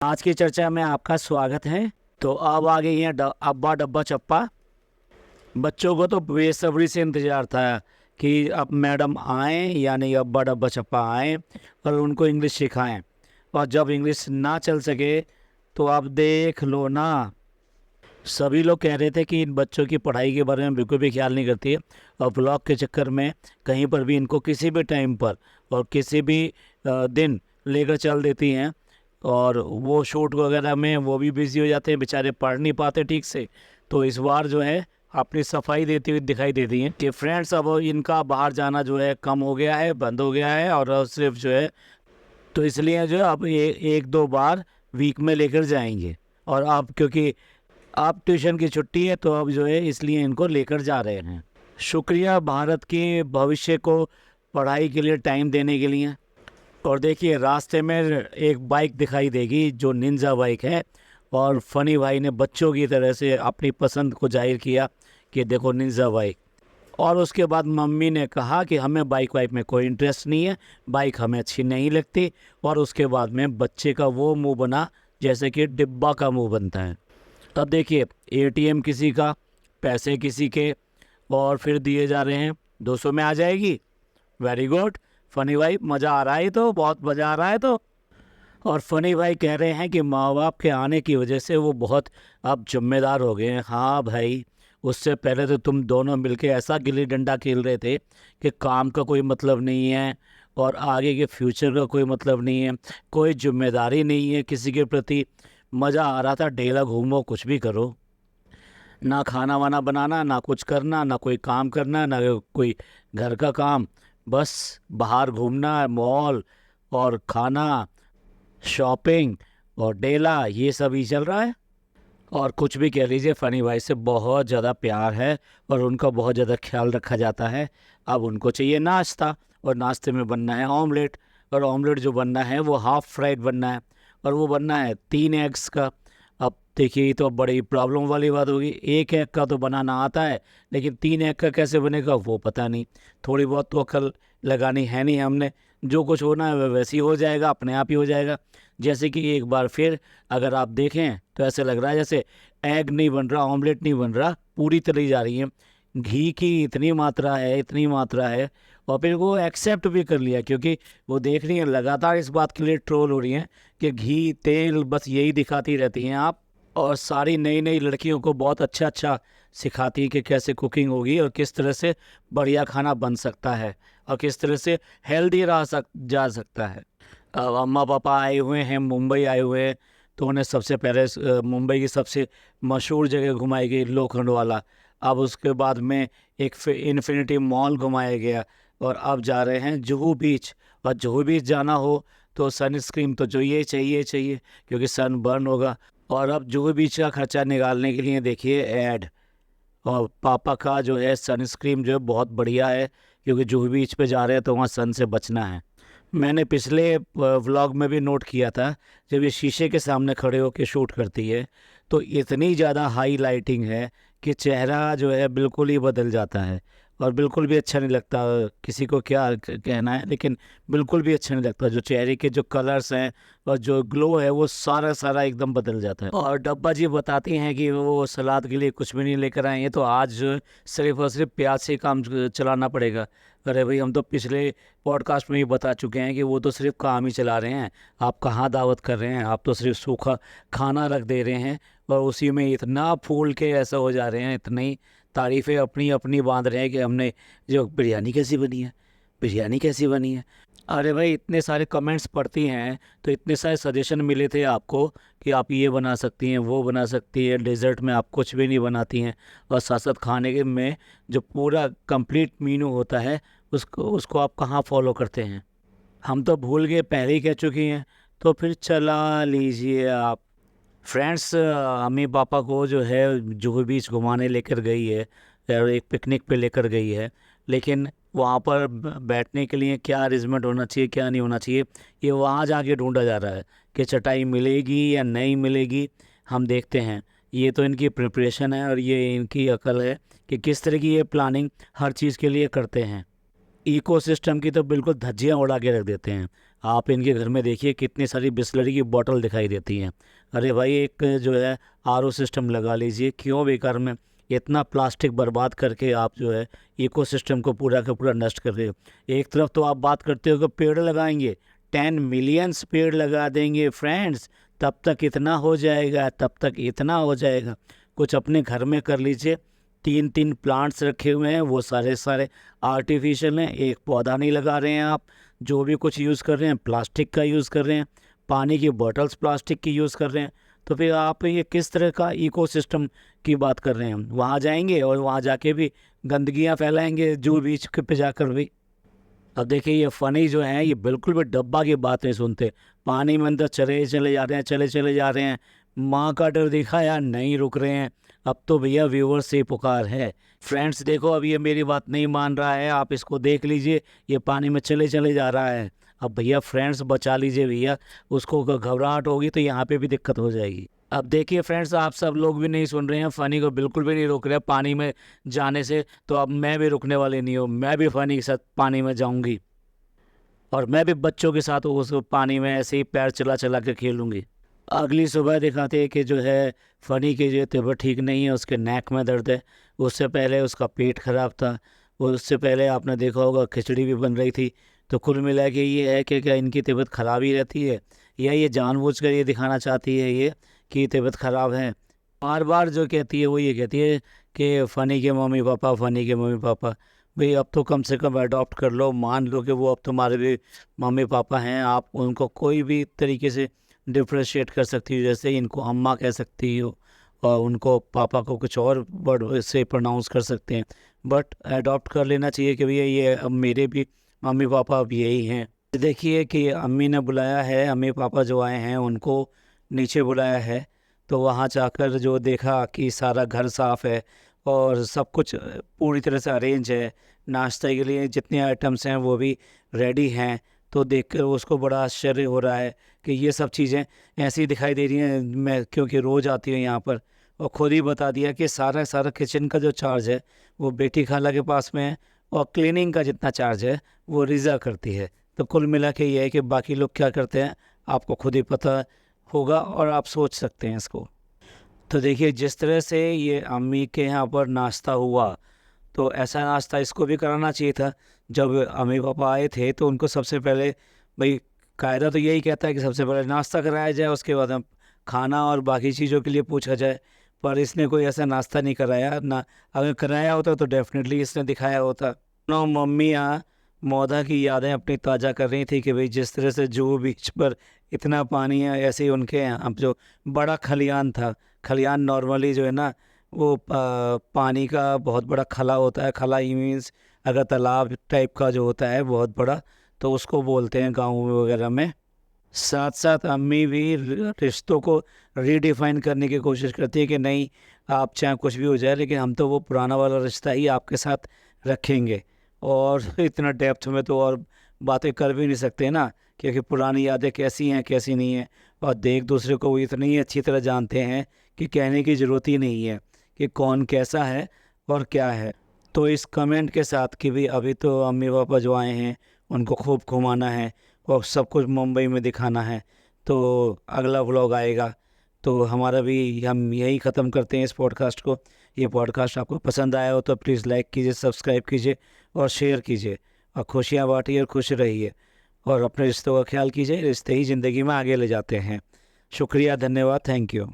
आज की चर्चा में आपका स्वागत है। तो अब आ गई है अब्बा डब्बा चप्पा। बच्चों को तो बेसब्री से इंतज़ार था कि अब मैडम आए यानी अब्बा डब्बा चप्पा आए और उनको इंग्लिश सिखाएं। और जब इंग्लिश ना चल सके तो आप देख लो ना, सभी लोग कह रहे थे कि इन बच्चों की पढ़ाई के बारे में बिल्कुल भी ख्याल नहीं करती है और ब्लॉग के चक्कर में कहीं पर भी इनको किसी भी टाइम पर और किसी भी दिन लेकर चल देती हैं और वो शूट वगैरह में वो भी बिजी हो जाते हैं, बेचारे पढ़ नहीं पाते ठीक से। तो इस बार जो है अपनी सफाई देती हुई दिखाई देती हैं कि फ्रेंड्स अब इनका बाहर जाना जो है कम हो गया है, बंद हो गया है और सिर्फ जो है तो इसलिए जो है अब एक दो बार वीक में लेकर जाएंगे। और अब क्योंकि अब ट्यूशन की छुट्टी है तो अब जो है इसलिए इनको लेकर जा रहे हैं। शुक्रिया भारत के भविष्य को पढ़ाई के लिए टाइम देने के लिए। और देखिए रास्ते में एक बाइक दिखाई देगी जो निंजा बाइक है और फनी भाई ने बच्चों की तरह से अपनी पसंद को जाहिर किया कि देखो निंजा बाइक। और उसके बाद मम्मी ने कहा कि हमें बाइक वाइक में कोई इंटरेस्ट नहीं है, बाइक हमें अच्छी नहीं लगती। और उसके बाद में बच्चे का वो मुंह बना जैसे कि डिब्बा का मुंह बनता है। अब देखिए एटीएम किसी का, पैसे किसी के, और फिर दिए जा रहे हैं 200 में आ जाएगी। वेरी गुड फनी भाई, मज़ा आ रहा है, तो बहुत मज़ा आ रहा है। तो और फनी भाई कह रहे हैं कि माँ बाप के आने की वजह से वो बहुत अब जिम्मेदार हो गए हैं। हाँ भाई, उससे पहले तो तुम दोनों मिलके ऐसा गिल्ली डंडा खेल रहे थे कि काम का कोई मतलब नहीं है और आगे के फ्यूचर का कोई मतलब नहीं है, कोई जिम्मेदारी नहीं है किसी के प्रति। मज़ा आ रहा था, ढेला घूमो कुछ भी करो, ना खाना वाना बनाना, ना कुछ करना, ना कोई काम करना, ना कोई घर का काम, बस बाहर घूमना, मॉल और खाना, शॉपिंग और डेला, ये सब ही चल रहा है। और कुछ भी कह लीजिए, फ़नी भाई से बहुत ज़्यादा प्यार है और उनका बहुत ज़्यादा ख्याल रखा जाता है। अब उनको चाहिए नाश्ता और नाश्ते में बनना है ऑमलेट, और ऑमलेट जो बनना है वो हाफ़ फ्राइड बनना है और वो बनना है 3 एग्स का। अब देखिए ये तो बड़ी प्रॉब्लम वाली बात होगी, एक एग का तो बनाना आता है लेकिन 3 एग का कैसे बनेगा वो पता नहीं। थोड़ी बहुत तो अकल लगानी है नहीं हमने, जो कुछ होना है वैसे ही हो जाएगा, अपने आप ही हो जाएगा। जैसे कि एक बार फिर अगर आप देखें तो ऐसे लग रहा है जैसे एग नहीं बन रहा, ऑमलेट नहीं बन रहा, पूरी तली जा रही है। घी की इतनी मात्रा है, इतनी मात्रा है, और फिर वो एक्सेप्ट भी कर लिया क्योंकि वो देख रही हैं लगातार इस बात के लिए ट्रोल हो रही हैं कि घी तेल बस यही दिखाती रहती हैं आप, और सारी नई नई लड़कियों को बहुत अच्छा अच्छा सिखाती हैं कि कैसे कुकिंग होगी और किस तरह से बढ़िया खाना बन सकता है और किस तरह से हेल्दी जा सकता है। अब अम्मा पापा आए हुए हैं, मुंबई आए हुए हैं, तो उन्हें सबसे पहले मुंबई की सबसे मशहूर जगह घुमाई गई लोखंड वाला। अब उसके बाद में एक इन्फिनिटी मॉल घुमाया गया और अब जा रहे हैं जुहू बीच। और जुहू बीच जाना हो तो सनस्क्रीन तो चाहिए चाहिए चाहिए क्योंकि सन बर्न होगा। और अब जुहू बीच का खर्चा निकालने के लिए देखिए ऐड, और पापा का जो है सनस्क्रीन जो है बहुत बढ़िया है क्योंकि जुहू बीच पे जा रहे हैं तो वहाँ सन से बचना है। मैंने पिछले व्लॉग में भी नोट किया था, जब ये शीशे के सामने खड़े होकर शूट करती है तो इतनी ज़्यादा हाई लाइटिंग है कि चेहरा जो है बिल्कुल ही बदल जाता है और बिल्कुल भी अच्छा नहीं लगता। किसी को क्या कहना है, लेकिन बिल्कुल भी अच्छा नहीं लगता। जो चेहरे के जो कलर्स हैं और जो ग्लो है वो सारा सारा एकदम बदल जाता है। और डब्बा जी बताती हैं कि वो सलाद के लिए कुछ भी नहीं लेकर आए हैं, तो आज जो है सिर्फ और सिर्फ प्याज से काम चलाना पड़ेगा। अरे भाई, हम तो पिछले पॉडकास्ट में ही बता चुके हैं कि वो तो सिर्फ काम ही चला रहे हैं, आप कहाँ दावत कर रहे हैं, आप तो सिर्फ सूखा खाना रख दे रहे हैं और उसी में इतना फूल के ऐसा हो जा रहे हैं, इतनी तारीफ़ें अपनी अपनी बांध रहे हैं कि हमने जो बिरयानी कैसी बनी है, बिरयानी कैसी बनी है। अरे भाई, इतने सारे कमेंट्स पढ़ती हैं तो इतने सारे सजेशन मिले थे आपको कि आप ये बना सकती हैं, वो बना सकती हैं, डेजर्ट में आप कुछ भी नहीं बनाती हैं, और साथ साथ खाने के में जो पूरा कंप्लीट मीनू होता है उसको उसको आप कहाँ फॉलो करते हैं। हम तो भूल गए, पहले ही कह चुकी हैं, तो फिर चला लीजिए आप। फ्रेंड्स अम्मी पापा को जो है जुहू बीच घुमाने लेकर गई है और एक पिकनिक पे लेकर गई है, लेकिन वहाँ पर बैठने के लिए क्या अरेंजमेंट होना चाहिए क्या नहीं होना चाहिए ये वहाँ जाके ढूंढा जा रहा है कि चटाई मिलेगी या नहीं मिलेगी। हम देखते हैं, ये तो इनकी प्रिपरेशन है और ये इनकी अकल है कि किस तरह की ये प्लानिंग हर चीज़ के लिए करते हैं। इकोसिस्टम की तो बिल्कुल धज्जियाँ उड़ा के रख देते हैं। आप इनके घर में देखिए कितनी सारी बिस्लरी की बोतल दिखाई देती हैं। अरे भाई एक जो है आरओ सिस्टम लगा लीजिए, क्यों बेकार में इतना प्लास्टिक बर्बाद करके आप जो है इकोसिस्टम को पूरा का पूरा नष्ट कर रहे हो। एक तरफ तो आप बात करते हो कि पेड़ लगाएंगे, 10 मिलियंस पेड़ लगा देंगे फ्रेंड्स, तब तक इतना हो जाएगा, तब तक इतना हो जाएगा। कुछ अपने घर में कर लीजिए। 3-3 प्लांट्स रखे हुए हैं, वो सारे सारे आर्टिफिशियल हैं, एक पौधा नहीं लगा रहे हैं आप। जो भी कुछ यूज़ कर रहे हैं प्लास्टिक का यूज़ कर रहे हैं, पानी की बॉटल्स प्लास्टिक की यूज़ कर रहे हैं। तो फिर आप ये किस तरह का इकोसिस्टम की बात कर रहे हैं? वहाँ जाएंगे और वहाँ जाके भी गंदगियाँ फैलाएंगे जू बीच पे जाकर भी। अब देखिए ये फ़नी जो हैं ये बिल्कुल भी डब्बा की बात नहीं सुनते। पानी में अंदर चले चले जा रहे हैं, चले चले जा रहे हैं। माँ का डर दिखा यार, नहीं रुक रहे हैं। अब तो भैया व्यूअर्स से पुकार है। फ्रेंड्स देखो, अब ये मेरी बात नहीं मान रहा है, आप इसको देख लीजिए, ये पानी में चले चले जा रहा है। अब भैया फ्रेंड्स बचा लीजिए भैया, उसको घबराहट होगी तो यहाँ पे भी दिक्कत हो जाएगी। अब देखिए फ्रेंड्स, आप सब लोग भी नहीं सुन रहे हैं, फ़नी को बिल्कुल भी नहीं रोक रहे हैं पानी में जाने से। तो अब मैं भी रुकने वाली नहीं हूँ, मैं भी फ़नी के साथ पानी में जाऊँगी और मैं भी बच्चों के साथ उस पानी में ऐसे ही पैर चला चला के खेलूँगी। अगली सुबह दिखाते हैं कि जो है फ़नी की जो तबीयत ठीक नहीं है, उसके नेक में दर्द है। उससे पहले उसका पेट खराब था, उससे पहले आपने देखा होगा खिचड़ी भी बन रही थी। तो कुल मिला के ये है कि क्या इनकी तबीयत ख़राब ही रहती है, या ये जानबूझकर ये दिखाना चाहती है ये कि तबीयत ख़राब है। बार बार जो कहती है वो ये कहती है कि फ़नी के मम्मी पापा, फ़नी के मम्मी पापा। भाई अब तो कम से कम अडॉप्ट कर लो, मान लो कि वो अब तुम्हारे भी मम्मी पापा हैं, आप उनको कोई भी तरीके से डिफ्रेंशिएट कर सकती हो। जैसे इनको अम्मा कह सकती हो और उनको पापा को कुछ और वर्ड से प्रोनाउंस कर सकते हैं, बट अडॉप्ट कर लेना चाहिए कि भैया ये अब मेरे भी मम्मी पापा अब यही हैं। देखिए कि अम्मी ने बुलाया है, अम्मी पापा जो आए हैं उनको नीचे बुलाया है। तो वहाँ जाकर जो देखा कि सारा घर साफ़ है और सब कुछ पूरी तरह से अरेंज है, नाश्ते के लिए जितने आइटम्स हैं वो भी रेडी हैं। तो देखकर उसको बड़ा आश्चर्य हो रहा है कि ये सब चीज़ें ऐसी दिखाई दे रही हैं, मैं क्योंकि रोज़ आती हूँ यहाँ पर। और ख़ुद ही बता दिया कि सारा सारा किचन का जो चार्ज है वो बेटी खाला के पास में है, और क्लीनिंग का जितना चार्ज है वो रिज़ा करती है। तो कुल मिला के ये है कि बाकी लोग क्या करते हैं आपको खुद ही पता होगा और आप सोच सकते हैं इसको। तो देखिए जिस तरह से ये अम्मी के यहाँ पर नाश्ता हुआ, तो ऐसा नाश्ता इसको भी कराना चाहिए था। जब अम्मी पापा आए थे तो उनको सबसे पहले, भाई कायदा तो यही कहता है कि सबसे पहले नाश्ता कराया जाए, उसके बाद हम खाना और बाकी चीज़ों के लिए पूछा जाए। पर इसने कोई ऐसा नाश्ता नहीं कराया ना, अगर कराया होता तो डेफिनेटली इसने दिखाया होता। नो मम्मियाँ मौदा की यादें अपनी ताज़ा कर रही थी कि भाई जिस तरह से जुहू बीच पर इतना पानी है, ऐसे ही उनके यहाँ जो बड़ा खलियान था। खलियान नॉर्मली जो है ना वो पानी का बहुत बड़ा खला होता है। खला ही मीन्स अगर तालाब टाइप का जो होता है बहुत बड़ा, तो उसको बोलते हैं गाँव वगैरह में। साथ साथ अम्मी भी रिश्तों को रीडिफाइन करने की कोशिश करती है कि नहीं, आप चाहे कुछ भी हो जाए लेकिन हम तो वो पुराना वाला रिश्ता ही आपके साथ रखेंगे। और इतना डेप्थ में तो और बातें कर भी नहीं सकते ना, क्योंकि पुरानी यादें कैसी हैं कैसी नहीं हैं, और एक दूसरे को वो इतनी अच्छी तरह जानते हैं कि कहने की ज़रूरत ही नहीं है कि कौन कैसा है और क्या है। तो इस कमेंट के साथ कि भाई अभी तो अम्मी पापा जो आए हैं उनको खूब घुमाना है और सब कुछ मुंबई में दिखाना है, तो अगला व्लॉग आएगा। तो हमारा भी हम यही ख़त्म करते हैं इस पॉडकास्ट को। ये पॉडकास्ट आपको पसंद आया हो तो प्लीज़ लाइक कीजिए, सब्सक्राइब कीजिए और शेयर कीजिए, और खुशियाँ बांटिए और खुश रहिए, और अपने रिश्तों का ख्याल कीजिए। रिश्ते ही ज़िंदगी में आगे ले जाते हैं। शुक्रिया, धन्यवाद, थैंक यू।